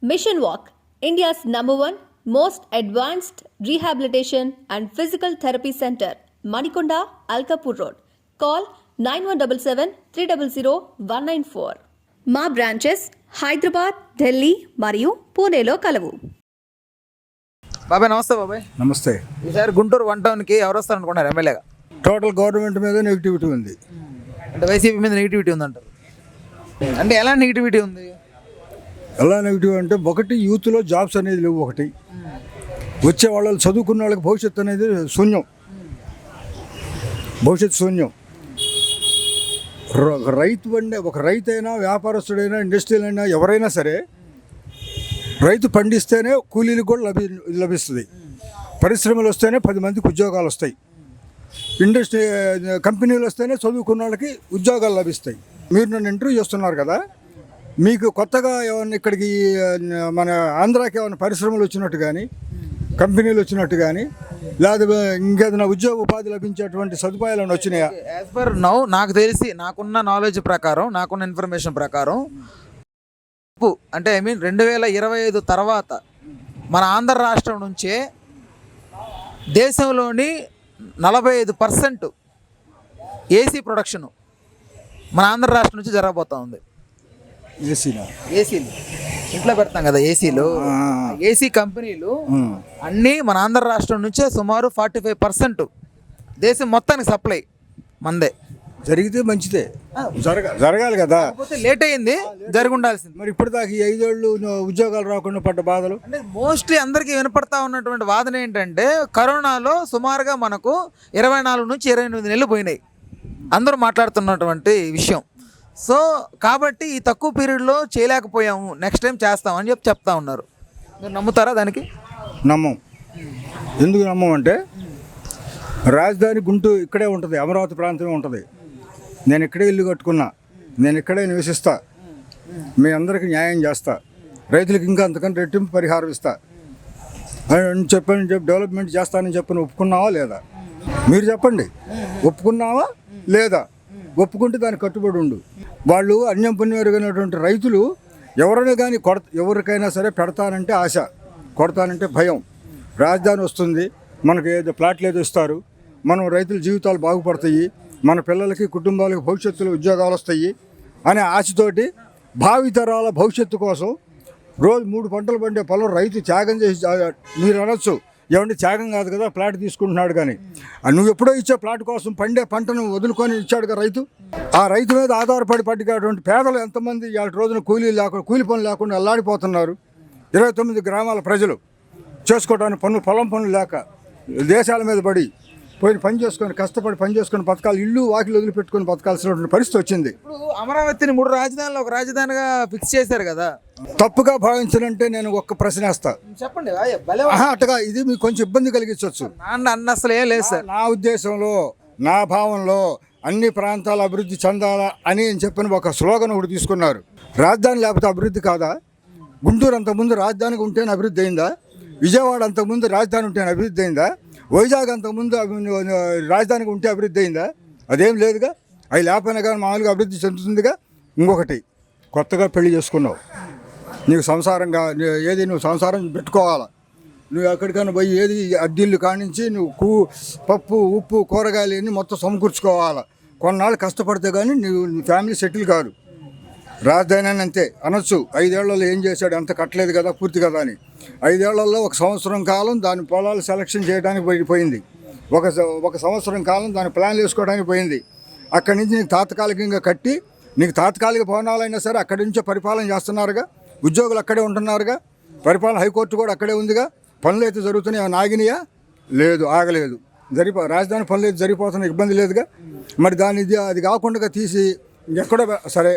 Mission Walk, India's #1 most advanced rehabilitation and physical therapy center, Manikonda, Alkapur Road. Call 9177 300 194. మా branches Hyderabad, Delhi మరియు పూణేలో కలవు. బాబాయ్ నమస్తే. బాబాయ్ నమస్తే. ఈసారి గుంటూరు వన్ టౌన్కి ఎవరు వస్తారు అనుకున్నారు ఎమ్మెల్యేగా? టోటల్ గవర్నమెంట్ మీద నెగిటివిటీ ఉంది. అంటే వైసీపీ మీద నెగిటివిటీ ఉందంటారు. అంటే ఎలా నెగిటివిటీ ఉంది? ఎలా నెగిటివ్ అంటే, ఒకటి యూత్లో జాబ్స్ అనేది లేవు. ఒకటి వచ్చే వాళ్ళు చదువుకున్న వాళ్ళకి భవిష్యత్తు అనేది శూన్యం. భవిష్యత్తు శూన్యం. రైతు అంటే ఒక రైతు అయినా, వ్యాపారస్తుడైనా, ఇండస్ట్రియల్ అయినా, ఎవరైనా సరే రైతు పండిస్తేనే కూలీలకు కూడా లభిస్తుంది. పరిశ్రమలు వస్తేనే 10 మందికి ఉద్యోగాలు వస్తాయి. ఇండస్ట్రీ కంపెనీలు వస్తేనే చదువుకున్న వాళ్ళకి ఉద్యోగాలు లభిస్తాయి. మీరు నన్ను ఇంటర్వ్యూ చేస్తున్నారు కదా, మీకు కొత్తగా ఏమన్నా ఇక్కడికి మన ఆంధ్రాకి ఏమైనా పరిశ్రమలు వచ్చినట్టు కానీ, కంపెనీలు వచ్చినట్టు కానీ, లేదా ఇంకేదైనా ఉద్యోగ ఉపాధి లభించేటువంటి సదుపాయాలు వచ్చినాయా? యాజ్ పర్ నౌ నాకు తెలిసి, నాకున్న నాలెడ్జ్ ప్రకారం, నాకున్న ఇన్ఫర్మేషన్ ప్రకారం, అంటే 2025 తర్వాత మన ఆంధ్ర రాష్ట్రం నుంచే దేశంలోని 45% ఏసీ ప్రొడక్షను మన ఆంధ్ర రాష్ట్రం నుంచి జరగబోతూ ఉంది. ఏసీలు ఇంట్లో పెడతాం కదా, ఏసీ కంపెనీలు అన్నీ మన ఆంధ్ర రాష్ట్రం నుంచే సుమారు 45% దేశం మొత్తానికి సప్లై మందే. జరిగితే మంచిదే, జరగాలి కదా. లేట్ అయింది, జరిగి ఉండాల్సింది. మరి ఇప్పుడు దాకా ఈ 5 ఏళ్ళు ఉద్యోగాలు రాకుండా పడ్డ బాధలు అంటే మోస్ట్లీ అందరికీ వినపడతా ఉన్నటువంటి వాదన ఏంటంటే, కరోనాలో సుమారుగా మనకు 24 నుంచి 28 నెలలు పోయినాయి, అందరూ మాట్లాడుతున్నటువంటి విషయం. సో కాబట్టి ఈ తక్కువ పీరియడ్లో చేయలేకపోయాము, నెక్స్ట్ టైం చేస్తామని చెప్తా ఉన్నారు. మీరు నమ్ముతారా దానికి? నమ్మం. ఎందుకు నమ్మం అంటే, రాజధాని గుంటూరు ఇక్కడే ఉంటుంది, అమరావతి ప్రాంతమే ఉంటుంది. నేను ఇక్కడే ఇల్లు కట్టుకున్నా, నేను ఇక్కడే నివసిస్తా, మీ అందరికీ న్యాయం చేస్తా, రైతులకు ఇంకా అంతకంటే రెట్టింపు పరిహారం ఇస్తా అని చెప్పి డెవలప్మెంట్ చేస్తానని చెప్పని ఒప్పుకున్నావా లేదా? మీరు చెప్పండి, ఒప్పుకున్నావా లేదా? ఒప్పుకుంటే దానికి కట్టుబడి ఉండు. వాళ్ళు అన్యం పుణ్యం ఎరుగైనటువంటి రైతులు ఎవరైనా కానీ ఎవరికైనా సరే పెడతానంటే ఆశ, కొడతానంటే భయం. రాజధాని వస్తుంది, మనకు ఏదో ప్లాట్లు ఏదో ఇస్తారు, మనం రైతుల జీవితాలు బాగుపడతాయి, మన పిల్లలకి కుటుంబాలకు భవిష్యత్తులో ఉద్యోగాలు వస్తాయి అనే ఆశతోటి భావితరాల భవిష్యత్తు కోసం రోజు 3 పంటలు పండే పొలం రైతు త్యాగం చేసి, మీరు అనొచ్చు ఏమంటే త్యాగం కాదు కదా, ప్లాట్ తీసుకుంటున్నాడు కానీ, నువ్వు ఎప్పుడో ఇచ్చే ప్లాట్ కోసం పండే పంటను వదులుకొని ఇచ్చాడు కదా రైతు. ఆ రైతు మీద ఆధారపడి పట్టుకున్నటువంటి పేదలు ఎంతమంది ఇవాళ రోజున కూలీ పనులు లేకుండా అల్లాడిపోతున్నారు. 29 గ్రామాల ప్రజలు చేసుకోవడానికి పొలం పనులు లేక దేశాల మీద పడి పోయి పని చేసుకొని, కష్టపడి పని చేసుకొని బతకాలి, ఇల్లు వాకిలు వదిలిపెట్టుకొని బతకాల్సినటువంటి పరిస్థితి వచ్చింది. ఇప్పుడు అమరావతిని 3 రాజధానులు ఒక రాజధానిగా ఫిక్స్ చేశారు కదా, తప్పుగా భావించాలంటే నేను ఒక్క ప్రశ్న వేస్తా. చెప్పండి. అట్టగా ఇది మీకు కొంచెం ఇబ్బంది కలిగించవచ్చు. అసలు ఏం లేదు సార్. నా ఉద్దేశంలో, నా భావంలో అన్ని ప్రాంతాల అభివృద్ధి చెందాలా అని చెప్పిన ఒక స్లోగన్ ఒకటి తీసుకున్నారు. రాజధాని లేకపోతే అభివృద్ధి కాదా? గుంటూరు అంతకుముందు రాజధానికి ఉంటేనే అభివృద్ధి అయిందా? విజయవాడ అంతకుముందు రాజధాని ఉంటేనే అభివృద్ధి అయిందా? వైజాగ్ అంతకుముందు రాజధానికి ఉంటే అభివృద్ధి అయిందా? అదేం లేదుగా. అవి లేకపోయినా కానీ మామూలుగా అభివృద్ధి చెందుతుందిగా. ఇంకొకటి, కొత్తగా పెళ్లి చేసుకున్నావు, నీకు సంసారంగా ఏది నువ్వు సంసారం పెట్టుకోవాలా, నువ్వు ఎక్కడికైనా పోయి ఏది అద్దిల్లు కానించి నువ్వు పప్పు ఉప్పు కూరగాయలు అన్నీ మొత్తం సమకూర్చుకోవాలా. కొన్నాళ్ళు కష్టపడితే కానీ నువ్వు ఫ్యామిలీ సెటిల్ కాదు. రాజధాని అని అంతే అనొచ్చు, 5 ఏళ్లలో ఏం చేశాడు, అంత కట్టలేదు కదా, పూర్తి కదా అని. 5 ఏళ్లలో 1 సంవత్సరం కాలం దాని పొలాలు సెలక్షన్ చేయడానికి పోయింది, ఒక సంవత్సరం కాలం దాని ప్లాన్లు వేసుకోవడానికి పోయింది. అక్కడి నుంచి నీకు తాత్కాలికంగా కట్టి, నీకు తాత్కాలిక భవనాలైనా సరే అక్కడి నుంచే పరిపాలన చేస్తున్నారుగా, ఉద్యోగులు అక్కడే ఉంటున్నారుగా, పరిపాలన హైకోర్టు కూడా అక్కడే ఉందిగా. పనులు అయితే జరుగుతున్నాయి, ఏమైనా ఆగినాయా? లేదు, ఆగలేదు. రాజధాని పనులు అయితే జరిగిపోతున్న ఇబ్బంది లేదుగా. మరి అది కాకుండా తీసి ఎక్కడో సరే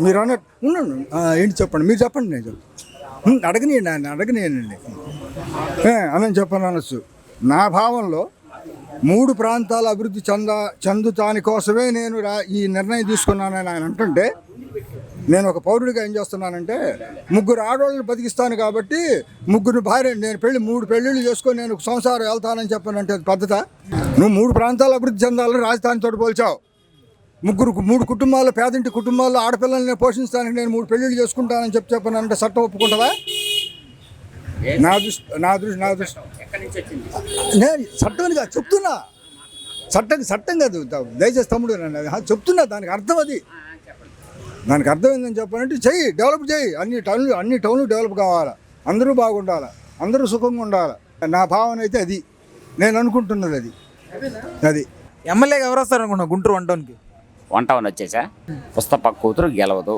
మీరు అన్నట్టు ఉన్నాను. ఏంటి చెప్పండి, మీరు చెప్పండి, నేను చెప్పండి, అడగనియండి అని చెప్పని అనొచ్చు. నా భావంలో 3 ప్రాంతాల అభివృద్ధి చెందుతాని కోసమే నేను ఈ నిర్ణయం తీసుకున్నానని ఆయన అంటుంటే, నేను ఒక పౌరుడిగా ఏం చేస్తున్నానంటే, 3 ఆడవాళ్ళని బతికిస్తాను కాబట్టి 3 భార్య, నేను 3 పెళ్ళిళ్ళు చేసుకొని నేను సంసారం వెళ్తానని చెప్పానంటే అది పద్ధత? నువ్వు 3 ప్రాంతాల అభివృద్ధి చెందాలని రాజధానితో పోల్చావు. 3 కుటుంబాలు, పేదింటి కుటుంబాల్లో ఆడపిల్లల్ని పోషించడానికి నేను 3 పెళ్ళిళ్ళు చేసుకుంటానని చెప్పానంటే చట్టం ఒప్పుకుంటుందా? నా దృష్టి ఎక్కడి నుంచి వచ్చింది? నేను చట్టంగా చెప్తున్నా, చట్టం కాదు, దయచేసి తమ్ముడు చెప్తున్నా. దానికి అర్థం అది, దానికి అర్థం ఏందని చెప్పాలంటే చెయ్యి, డెవలప్ చేయి. అన్ని టౌన్లు డెవలప్ కావాలా, అందరూ బాగుండాలి, అందరూ సుఖంగా ఉండాలి. నా భావన అయితే అది, నేను అనుకుంటున్నది అది. ఎమ్మెల్యేగా ఎవరు వస్తారు అనుకున్నావు గుంటూరు 1 టౌన్కి? 1 టౌన్ వచ్చేసా ముస్తఫా కూతురు గెలవదు.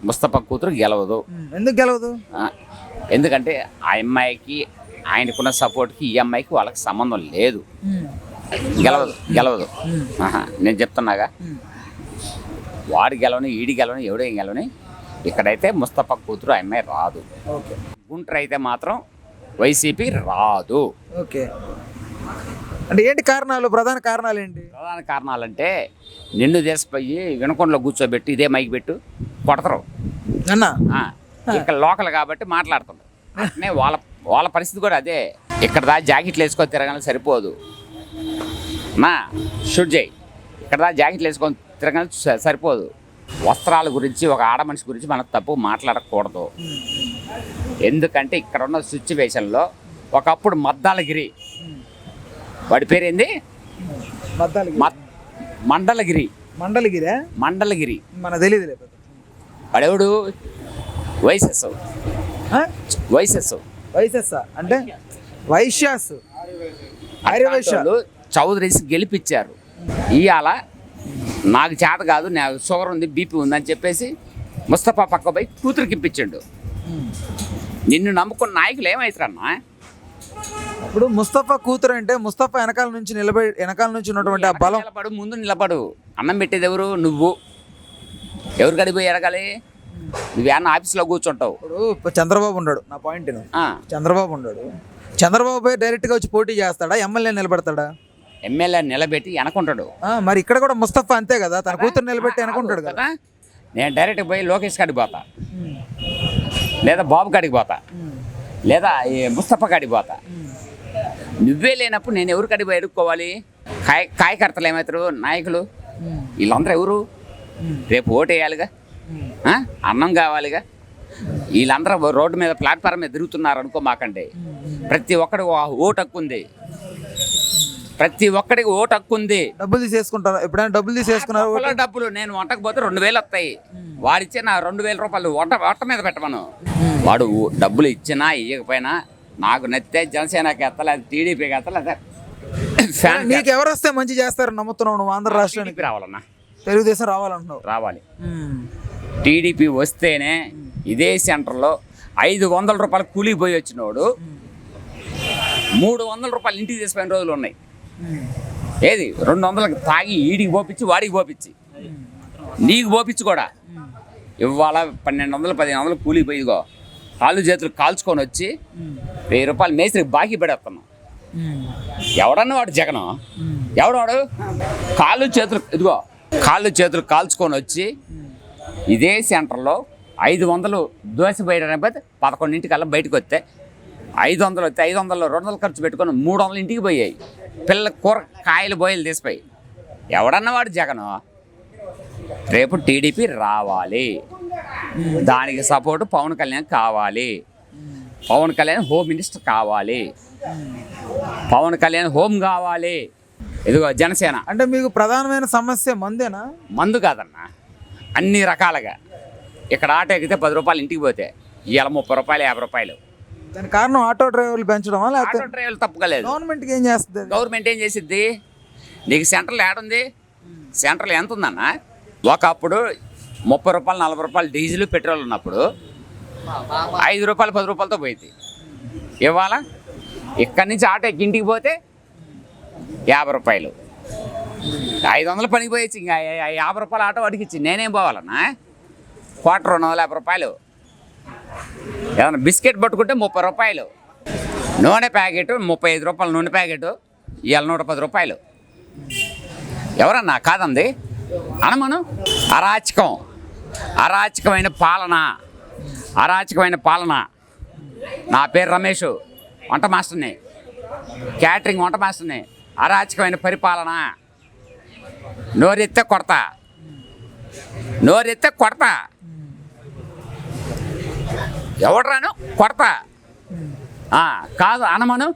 ముస్తఫా కూతురు గెలవదు. ఎందుకు గెలవదు? ఎందుకంటే ఆ అమ్మాయికి ఆయనకున్న సపోర్ట్కి ఈ అమ్మాయికి వాళ్ళకి సంబంధం లేదు. గెలవదు. నేను చెప్తున్నాగా, వాడు గెలవని, ఈడి గెలవని, ఎవడేం గెలవని. ఇక్కడైతే ముస్తఫా కూతురు ఆ అమ్మాయి రాదు. గుంటూరు అయితే మాత్రం వైసీపీ రాదు. ఓకే, అంటే ఏంటి కారణాలు? ప్రధాన కారణాలు ఏంటి? ప్రధాన కారణాలంటే నిన్ను తీసిపోయి వినకొండలో కూర్చోబెట్టి ఇదే మైకి పెట్టు కొడతారు అన్న. ఇక్కడ లోకల్ కాబట్టి మాట్లాడుతుంది. అంటే వాళ్ళ పరిస్థితి కూడా అదే. ఇక్కడ దా జాకెట్లు వేసుకొని తిరగాలని సరిపోదు. షూట్ చేయి, ఇక్కడ దా జాకెట్లు వేసుకొని తిరగాలని సరిపోదు. వస్త్రాల గురించి, ఒక ఆడ మనిషి గురించి మనం తప్పు మాట్లాడకూడదు. ఎందుకంటే ఇక్కడ ఉన్న సిచ్యువేషన్లో ఒకప్పుడు మద్దాలగిరి, వాడి పేరేంది? మండలగిరి మన తెలియదు. వాడెవడు? వైసెస్ అంటే వైశ్యాస్ చౌదరీస్ గెలిపించారు. ఇవాళ నాకు చేత కాదు, నాకు షుగర్ ఉంది, బీపీ ఉంది అని చెప్పేసి ముస్తఫా పక్క పోయి కూతురికి ఇప్పించాడు. నిన్ను నమ్ముకున్న నాయకులు ఏమవుతారన్నా? ఇప్పుడు ముస్తఫా కూతురు అంటే ముస్తఫా వెనకాల నుంచి ఉన్నటువంటి ఆ బలం. ముందు నిలబడు. అన్నం పెట్టేది ఎవరు? నువ్వు. ఎవరు కడిపోయి ఎరగాలి? నువ్వేమన్నా ఆఫీస్లో కూర్చుంటావు. ఇప్పుడు చంద్రబాబు ఉన్నాడు, నా పాయింట్. చంద్రబాబు పోయి డైరెక్ట్గా వచ్చి పోటీ చేస్తాడా? ఎమ్మెల్యే నిలబెడతాడా? ఎమ్మెల్యే నిలబెట్టి వెనకుంటాడు. మరి ఇక్కడ కూడా ముస్తఫా అంతే కదా, తన కూతురు నిలబెట్టి వెనకుంటాడు కదా. నేను డైరెక్ట్ పోయి లోకేష్ కాడికి పోతా, లేదా బాబు కాడికి పోతా, లేదా ముస్తఫా కాడికి పోతా. నువ్వే లేనప్పుడు నేను ఎవరు కాడికి పోయి ఎడుక్కోవాలి? కాయకర్తలు ఏమవుతారు? నాయకులు వీళ్ళందరూ ఎవరు? రేపు ఓటు వేయాలిగా, అన్నం కావాలిగా. వీళ్ళందరూ రోడ్డు మీద ప్లాట్ఫామ్ మీద తిరుగుతున్నారు అనుకో మాకండి. ప్రతి ఒక్కడికి ఓటు హక్కు ఉంది. డబ్బులు తీసేసుకుంటారు. ఎప్పుడైనా డబ్బులు తీసేసుకున్నారు? డబ్బులు నేను వంటకు పోతే 2000 వస్తాయి. వాడిచ్చే నా 2000 రూపాయలు వంట మీద పెట్టమను. వాడు డబ్బులు ఇచ్చినా ఇవ్వకపోయినా నాకు నచ్చితే జనసేనకి ఎత్తా, లేదా టీడీపీకి ఎత్తా, లేదా నీకు ఎవరు వస్తే మంచి చేస్తారు నమ్ముతున్నావు నువ్వు? ఆంధ్ర రాష్ట్రానికి రావాలన్నా, తెలుగుదేశం రావాలంటున్నావు? రావాలి. టీడీపీ వస్తేనే ఇదే సెంటర్లో 500 రూపాయలు కూలికి పోయి వచ్చినోడు 300 రూపాయలు ఇంటికి తీసిపోయిన రోజులు ఉన్నాయి. ఏది 200కి తాగి ఈడికి పోపించి, వాడికి పోపించి, నీకు పోపించి కూడా ఇవాళ 1200 1500 కూలికి పోయిగో కాళ్ళు చేతులు కాల్చుకొని వచ్చి 1000 రూపాయలు మేస్త్రికి బాకీ పెడేస్తున్నాం. ఎవడన్నా వాడు జగను? ఎవడవాడు? కాళ్ళు చేతులు కాల్చుకొని వచ్చి ఇదే సెంటర్లో 500 దోశ బయట 11ంటికల్లా బయటకు వస్తే 500 వస్తే 500 200 ఖర్చు పెట్టుకొని 300 ఇంటికి పోయాయి. పిల్లల కూర కాయలు బోయలు తీసిపోయి. ఎవడన్నా వాడు జగను? రేపు టీడీపీ రావాలి. దానికి సపోర్టు పవన్ కళ్యాణ్ కావాలి. పవన్ కళ్యాణ్ హోమ్ మినిస్టర్ కావాలి. పవన్ కళ్యాణ్ హోమ్ కావాలి. ఇదిగో జనసేన అంటే మీకు ప్రధానమైన సమస్య మందేనా? మందు కాదన్నా, అన్ని రకాలుగా. ఇక్కడ ఆటో ఎక్కితే 10 రూపాయలు, ఇంటికి పోతే ఇవాళ 30 రూపాయలు 50 రూపాయలు. దాని కారణం ఆటో డ్రైవర్లు పెంచడమా? ఆటో డ్రైవర్లు తప్పుకోలేదు. గవర్నమెంట్కి ఏం చేస్తుంది? గవర్నమెంట్ ఏం చేసిద్ది? నీకు సెంటర్లో ఏడుంది? సెంటర్లో ఎంత ఉందన్నా? ఒకప్పుడు 30 రూపాయలు 40 రూపాయలు డీజిల్ పెట్రోల్ ఉన్నప్పుడు 5 రూపాయలు 10 రూపాయలతో పోయింది. ఇవాళ ఇక్కడి నుంచి ఆటో ఎక్కి ఇంటికి పోతే 50 రూపాయలు. 500 పనికి పోయచ్చు. ఇంకా 50 రూపాయలు ఆటో వాడికి ఇచ్చి నేనేం పోవాలన్నా? క్వార్టర్ 250 రూపాయలు. ఏదన్నా బిస్కెట్ పట్టుకుంటే 30 రూపాయలు. నూనె ప్యాకెట్ 35 రూపాయలు. నూనె ప్యాకెట్ ఇవాళ 110 రూపాయలు. ఎవరన్నా కాదంది అనమను? అరాచకమైన పాలన. నా పేరు రమేష్, వంట మాస్టర్ని, క్యాటరింగ్ వంట మాస్టర్ని. అరాచకమైన పరిపాలన. నోరెత్తే కొడతా. ఎవడ్రాను కొడతా. కాదు అనమను.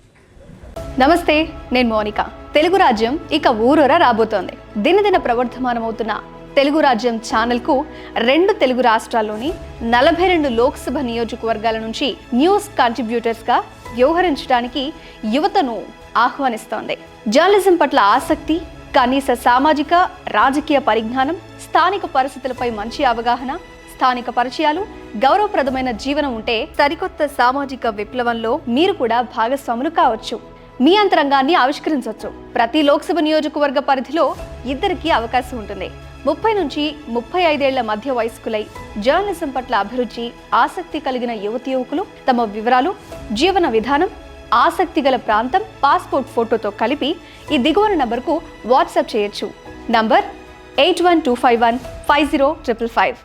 నమస్తే, నేను మోనిక. తెలుగు రాజ్యం ఇక ఊరూరా రాబోతోంది. దినదిన ప్రవర్ధమానమవుతున్న తెలుగు రాజ్యం ఛానల్కు 2 తెలుగు రాష్ట్రాల్లోని 42 లోక్సభ నియోజకవర్గాల నుంచి న్యూస్ కంట్రిబ్యూటర్స్గా వ్యవహరించడానికి యువతను ఆహ్వానిస్తోంది. జర్నలిజం పట్ల ఆసక్తి, కనీస సామాజిక రాజకీయ పరిజ్ఞానం, స్థానిక పరిస్థితులపై మంచి అవగాహన, స్థానిక పరిచయాలు, గౌరవప్రదమైన జీవనం ఉంటే సరికొత్త సామాజిక విప్లవంలో మీరు కూడా భాగస్వాములు కావచ్చు. మీ అంతరంగాన్ని ఆవిష్కరించవచ్చు. ప్రతి లోక్సభ నియోజకవర్గ పరిధిలో 2కి అవకాశం ఉంటుంది. 30 నుంచి 35 ఏళ్ల మధ్య వయస్కులై జర్నలిజం పట్ల అభిరుచి, ఆసక్తి కలిగిన యువతి యువకులు తమ వివరాలు, జీవన విధానం, ఆసక్తి గల ప్రాంతం, పాస్పోర్ట్ ఫోటోతో కలిపి ఈ దిగువన నంబర్కు వాట్సాప్ చేయొచ్చు. నంబర్ 8125150555.